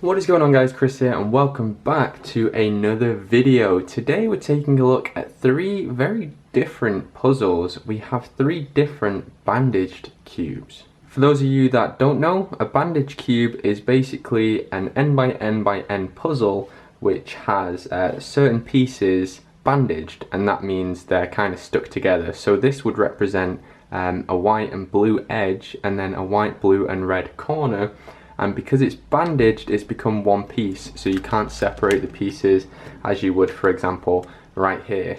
What is going on, guys? Chris here and welcome back to another video. Today we're taking a look at three very different puzzles. We have three different bandaged cubes. For those of you that don't know, a bandaged cube is basically an n by n by n puzzle which has certain pieces bandaged, and that means they're kind of stuck together. So this would represent a white and blue edge and then a white, blue and red corner. And because it's bandaged, it's become one piece, so you can't separate the pieces as you would, for example, right here.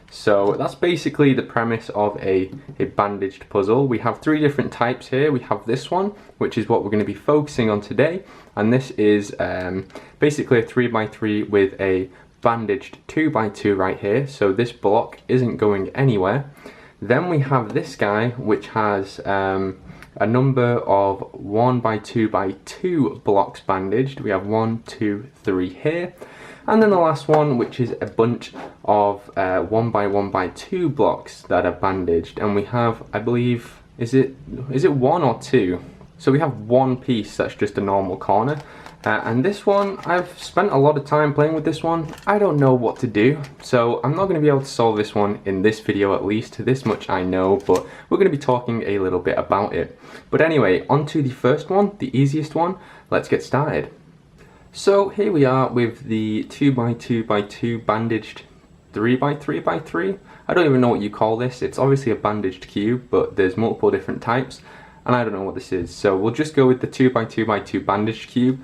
So that's basically the premise of a bandaged puzzle. We have three different types here. We have this one, which is what we're going to be focusing on today, and this is basically a 3x3 with a bandaged 2x2 right here, so this block isn't going anywhere. Then we have this guy, which has a number of 1x2x2 blocks bandaged. We have 1, 2, 3 here, and then the last one, which is a bunch of 1x1x2 blocks that are bandaged, and we have, I believe, is it 1 or 2? So we have one piece that's just a normal corner. And this one, I've spent a lot of time playing with this one. I don't know what to do, so I'm not going to be able to solve this one in this video, at least. This much I know, but we're going to be talking a little bit about it. But anyway, on to the first one, the easiest one. Let's get started. So here we are with the 2x2x2 bandaged 3x3x3. I don't even know what you call this. It's obviously a bandaged cube, but there's multiple different types, and I don't know what this is, so we'll just go with the 2x2x2 bandaged cube.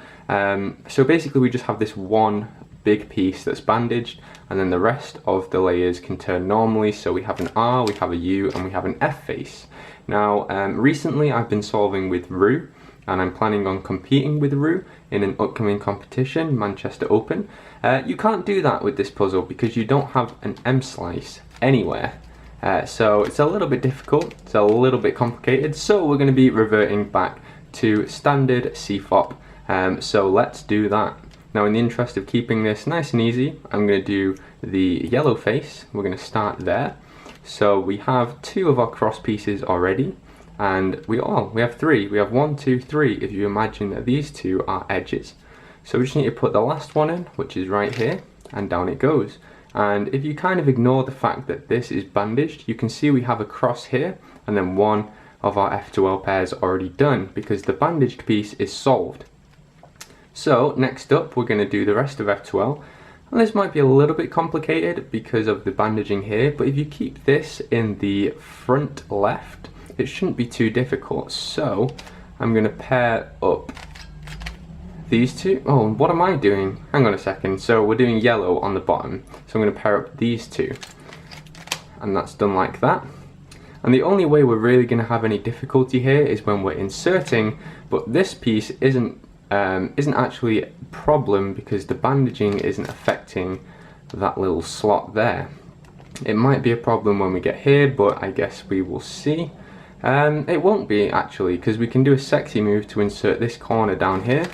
So basically we just have this one big piece that's bandaged, and then the rest of the layers can turn normally. So we have an R, we have a U, and we have an F face. Now recently I've been solving with Rue, and I'm planning on competing with Rue in an upcoming competition, Manchester Open. You can't do that with this puzzle because you don't have an M slice anywhere. So it's a little bit difficult, it's a little bit complicated, so we're going to be reverting back to standard CFOP. So let's do that. Now, in the interest of keeping this nice and easy, I'm going to do the yellow face. We're going to start there. So we have two of our cross pieces already, and we have three. We have 1, 2, 3, if you imagine that these two are edges. So we just need to put the last one in, which is right here, and down it goes. And if you kind of ignore the fact that this is bandaged, you can see we have a cross here, and then one of our F2L pairs already done because the bandaged piece is solved. So next up, we're going to do the rest of F2L, and this might be a little bit complicated because of the bandaging here, but if you keep this in the front left, it shouldn't be too difficult. So I'm going to pair up these two. Oh, what am I doing? Hang on a second. So we're doing yellow on the bottom, so I'm going to pair up these two, and that's done like that. And the only way we're really going to have any difficulty here is when we're inserting, but this piece isn't actually a problem because the bandaging isn't affecting that little slot there. It might be a problem when we get here, but I guess we will see. It won't be actually, because we can do a sexy move to insert this corner down here,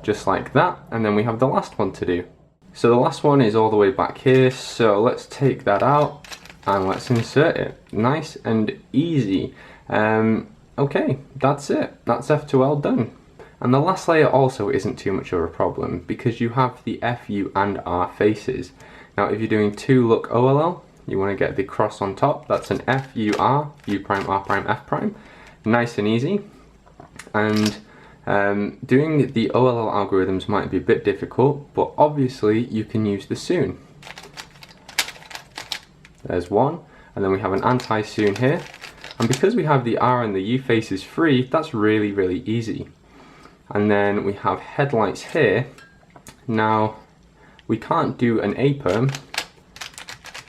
just like that, and then we have the last one to do. So the last one is all the way back here, so let's take that out and let's insert it. Nice and easy. Okay, that's it. That's F2L done. And the last layer also isn't too much of a problem because you have the F, U and R faces. Now if you're doing 2 look OLL, you want to get the cross on top. That's an F, U, R, U prime, R prime, F prime. Nice and easy. And doing the OLL algorithms might be a bit difficult, but obviously you can use the soon. There's one, and then we have an anti-soon here. And because we have the R and the U faces free, that's really, really easy. And then we have headlights here. Now, we can't do an A perm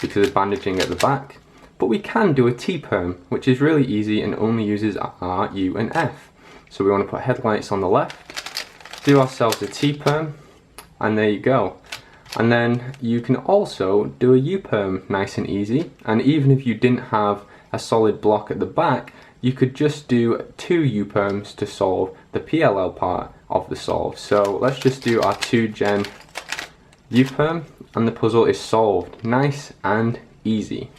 because of bandaging at the back, but we can do a T perm, which is really easy and only uses R, U and F. So we want to put headlights on the left, do ourselves a T perm, and there you go. And then you can also do a U perm nice and easy, and even if you didn't have a solid block at the back, you could just do 2 U perms to solve the PLL part of the solve. So let's just do our 2 gen U perm, and the puzzle is solved. Nice and easy.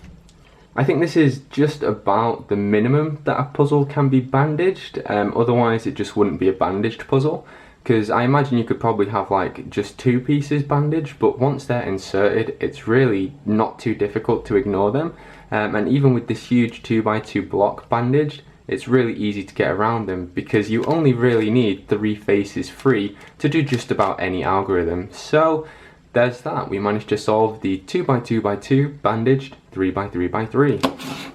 I think this is just about the minimum that a puzzle can be bandaged, otherwise it just wouldn't be a bandaged puzzle, because I imagine you could probably have like just 2 pieces bandaged, but once they're inserted it's really not too difficult to ignore them, and even with this huge 2x2 block bandaged, it's really easy to get around them because you only really need 3 faces free to do just about any algorithm. So there's that. We managed to solve the 2x2x2 bandaged 3x3x3.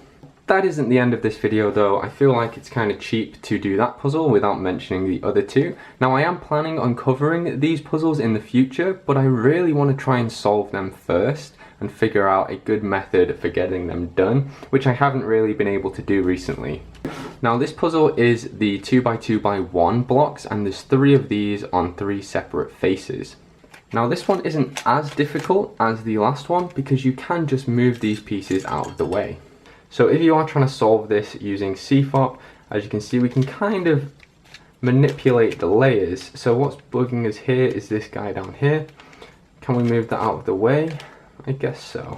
That isn't the end of this video though. I feel like it's kind of cheap to do that puzzle without mentioning the other 2. Now I am planning on covering these puzzles in the future, but I really want to try and solve them first and figure out a good method for getting them done, which I haven't really been able to do recently. Now this puzzle is the 2x2x1 blocks, and there's 3 of these on 3 separate faces. Now this one isn't as difficult as the last one because you can just move these pieces out of the way. So if you are trying to solve this using CFOP, as you can see we can kind of manipulate the layers. So what's bugging us here is this guy down here. Can we move that out of the way? I guess so.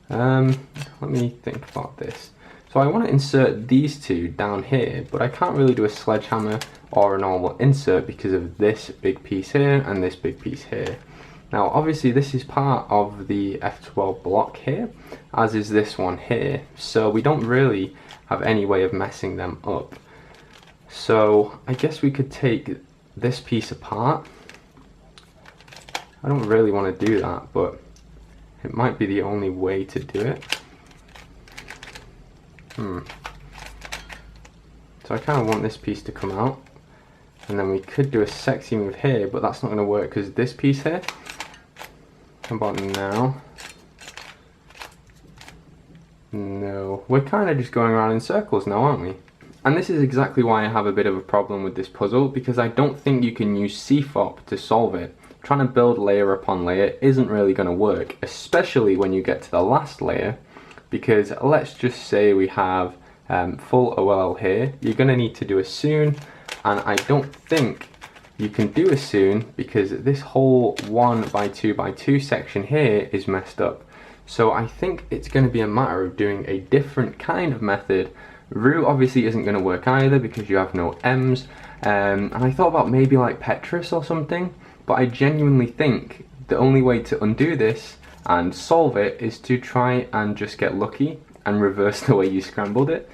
Let me think about this. So I want to insert these 2 down here, but I can't really do a sledgehammer or a normal insert because of this big piece here and this big piece here. Now obviously this is part of the F12 block here, as is this one here, so we don't really have any way of messing them up. So I guess we could take this piece apart. I don't really want to do that, but it might be the only way to do it. So I kind of want this piece to come out, and then we could do a sexy move here, but that's not going to work because this piece here. How about now? No, we're kind of just going around in circles now, aren't we? And this is exactly why I have a bit of a problem with this puzzle, because I don't think you can use CFOP to solve it. Trying to build layer upon layer isn't really going to work, especially when you get to the last layer, because let's just say we have full OLL here. You're going to need to do a soon, and I don't think you can do a soon because this whole 1x2x2 section here is messed up. So I think it's going to be a matter of doing a different kind of method. Root obviously isn't going to work either because you have no M's, and I thought about maybe like Petrus or something, but I genuinely think the only way to undo this and solve it is to try and just get lucky and reverse the way you scrambled it,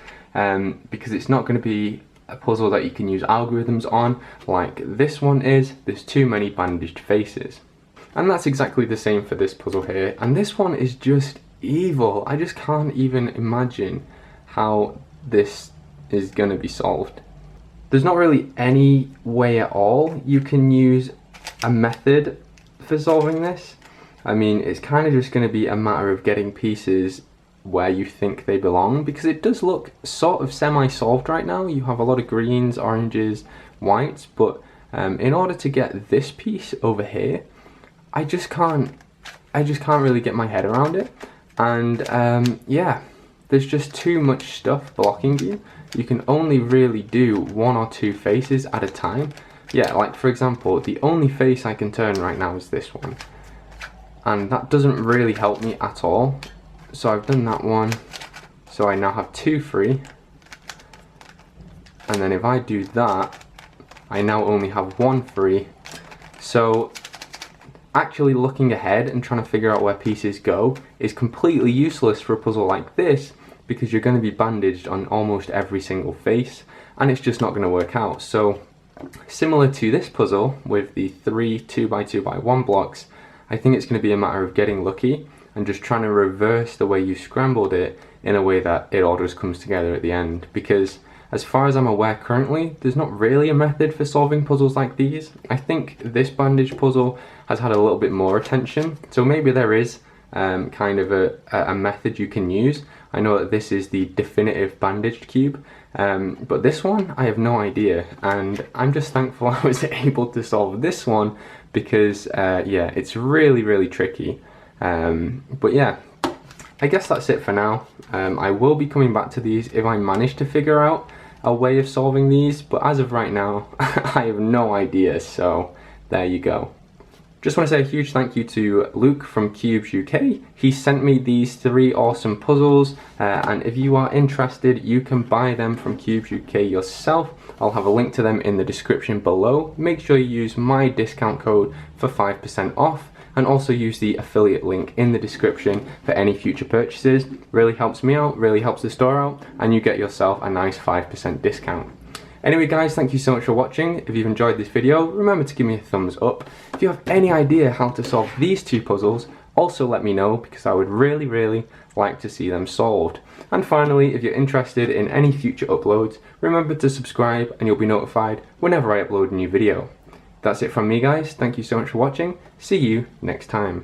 because it's not going to be a puzzle that you can use algorithms on like this one is. There's too many bandaged faces. And that's exactly the same for this puzzle here, and this one is just evil. I just can't even imagine how this is going to be solved. There's not really any way at all you can use a method for solving this. I mean, it's kind of just going to be a matter of getting pieces where you think they belong, because it does look sort of semi-solved right now. You have a lot of greens, oranges, whites, but in order to get this piece over here, I just can't really get my head around it. And yeah, there's just too much stuff blocking you. You can only really do 1 or 2 faces at a time. Yeah, like for example, the only face I can turn right now is this one, and that doesn't really help me at all. So I've done that one, so I now have 2 free, and then if I do that, I now only have 1 free. So actually looking ahead and trying to figure out where pieces go is completely useless for a puzzle like this, because you're going to be bandaged on almost every single face, and it's just not going to work out. So similar to this puzzle with the 3 2x2x1 blocks, I think it's going to be a matter of getting lucky and just trying to reverse the way you scrambled it in a way that it all just comes together at the end. Because as far as I'm aware currently, there's not really a method for solving puzzles like these. I think this bandage puzzle has had a little bit more attention, so maybe there is kind of a method you can use. I know that this is the definitive bandaged cube, but this one I have no idea, and I'm just thankful I was able to solve this one, because yeah, it's really tricky. But yeah, I guess that's it for now. I will be coming back to these if I manage to figure out a way of solving these, but as of right now I have no idea, so there you go. Just want to say a huge thank you to Luke from Cubes UK. He sent me these 3 awesome puzzles, and if you are interested, you can buy them from Cubes UK yourself. I'll have a link to them in the description below. Make sure you use my discount code for 5% off, and also use the affiliate link in the description for any future purchases. Really helps me out, really helps the store out, and you get yourself a nice 5% discount. Anyway guys, thank you so much for watching. If you've enjoyed this video, remember to give me a thumbs up. If you have any idea how to solve these 2 puzzles, also let me know, because I would really like to see them solved. And finally, if you're interested in any future uploads, remember to subscribe and you'll be notified whenever I upload a new video. That's it from me guys, thank you so much for watching, see you next time.